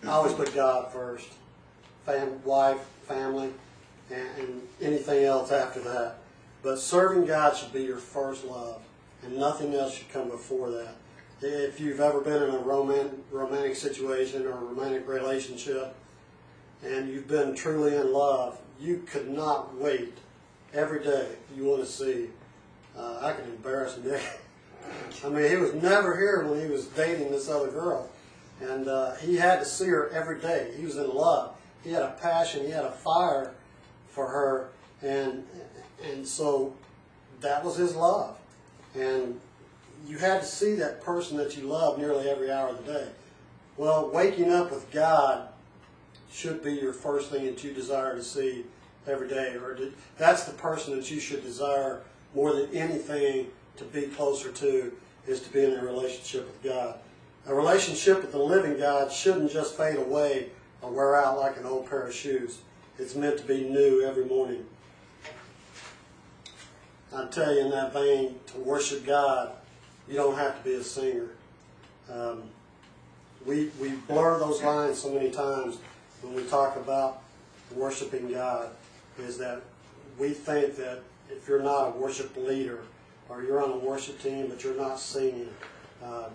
I always put God first. Wife, family, and anything else after that. But serving God should be your first love, and nothing else should come before that. If you've ever been in a romantic situation or a romantic relationship, and you've been truly in love, you could not wait every day. You want to see. I can embarrass Nick. I mean, he was never here when he was dating this other girl, and he had to see her every day. He was in love. He had a passion. He had a fire for her, and so that was his love. And you had to see that person that you love nearly every hour of the day. Well, waking up with God should be your first thing that you desire to see every day. Or that's the person that you should desire more than anything to be closer to, is to be in a relationship with God. A relationship with the living God shouldn't just fade away or wear out like an old pair of shoes. It's meant to be new every morning. I tell you, in that vein, to worship God, you don't have to be a singer. We blur those lines so many times when we talk about worshiping God, is that we think that if you're not a worship leader, or you're on a worship team but you're not singing,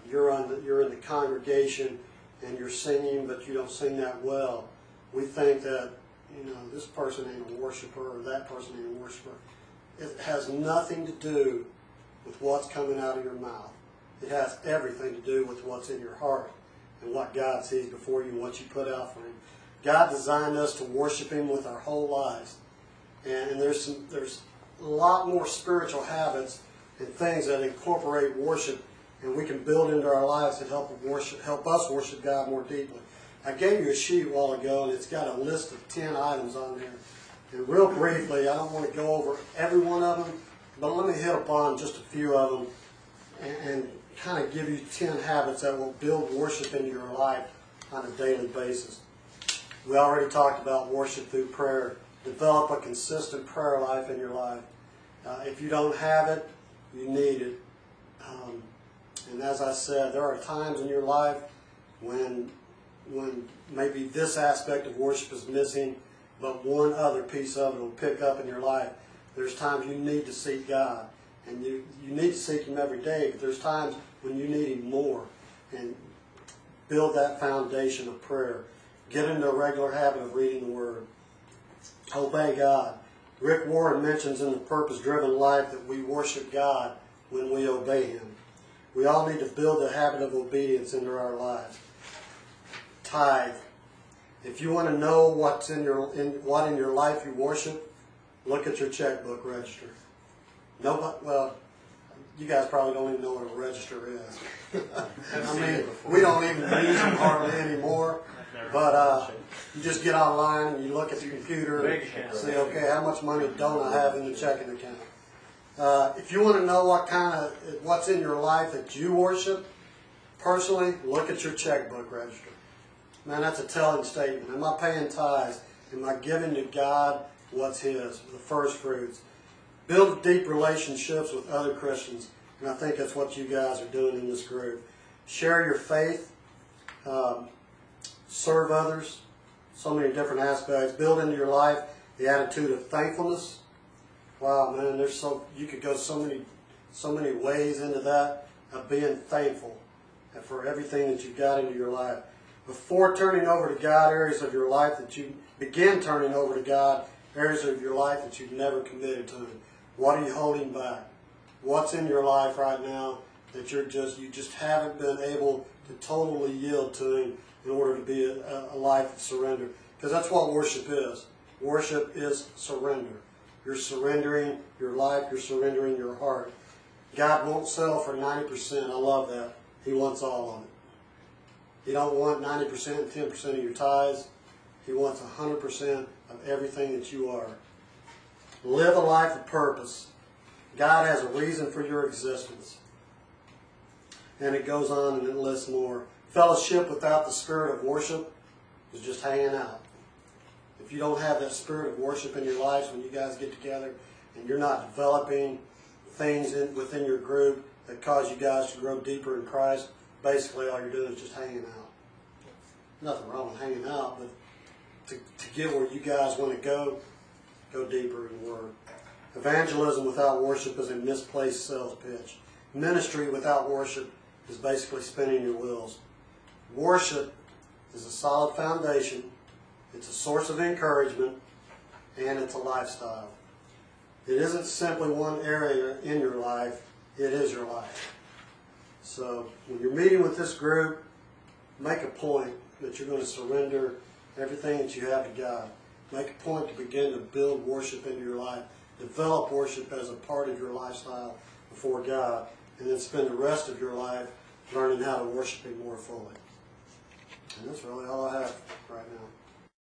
you're in the congregation and you're singing but you don't sing that well, we think that, this person ain't a worshiper or that person ain't a worshiper. It has nothing to do with what's coming out of your mouth. It has everything to do with what's in your heart and what God sees before you and what you put out for Him. God designed us to worship Him with our whole lives. And there's a lot more spiritual habits and things that incorporate worship, and we can build into our lives that help us worship God more deeply. I gave you a sheet a while ago, and it's got a list of 10 items on there. And real briefly, I don't want to go over every one of them, but let me hit upon just a few of them and kind of give you 10 habits that will build worship into your life on a daily basis. We already talked about worship through prayer. Develop a consistent prayer life in your life. If you don't have it, you need it. And as I said, there are times in your life when maybe this aspect of worship is missing, but one other piece of it will pick up in your life. There's times you need to seek God, and you need to seek Him every day, but there's times when you need Him more. And build that foundation of prayer. Get into a regular habit of reading the Word. Obey God. Rick Warren mentions in The Purpose-Driven Life that we worship God when we obey Him. We all need to build the habit of obedience into our lives. Tithe. If you want to know what in your life you worship, look at your checkbook register. Well, you guys probably don't even know what a register is. I mean, we don't even use them hardly anymore. But you just get online and you look at the computer and say, okay, how much money don't I have in the checking account? If you want to know what's in your life that you worship, personally, look at your checkbook register. Man, that's a telling statement. Am I paying tithes? Am I giving to God what's His, the first fruits? Build deep relationships with other Christians, and I think that's what you guys are doing in this group. Share your faith. Serve others. So many different aspects. Build into your life the attitude of thankfulness. Wow, man, you could go so many ways into that, of being thankful for everything that you've got into your life. Before turning over to God areas of your life that you begin turning over to God, areas of your life that you've never committed to Him. What are you holding back? What's in your life right now that you just haven't been able to totally yield to Him in order to be a life of surrender? Because that's what worship is. Worship is surrender. You're surrendering your life. You're surrendering your heart. God won't settle for 90%. I love that. He wants all of it. He don't want 90% and 10% of your tithes. He wants 100% of everything that you are. Live a life of purpose. God has a reason for your existence. And it goes on and it lists more. Fellowship without the spirit of worship is just hanging out. If you don't have that spirit of worship in your lives when you guys get together and you're not developing things within your group that cause you guys to grow deeper in Christ, basically all you're doing is just hanging out. nothing wrong with hanging out, but to get where you guys want to go deeper in the Word. Evangelism without worship is a misplaced sales pitch. Ministry without worship is basically spinning your wheels. Worship is a solid foundation. It's a source of encouragement, and it's a lifestyle. It isn't simply one area in your life, it is your life. So when you're meeting with this group, make a point that you're going to surrender everything that you have to God. Make a point to begin to build worship into your life. Develop worship as a part of your lifestyle before God, and then spend the rest of your life learning how to worship Him more fully. And that's really all I have right now.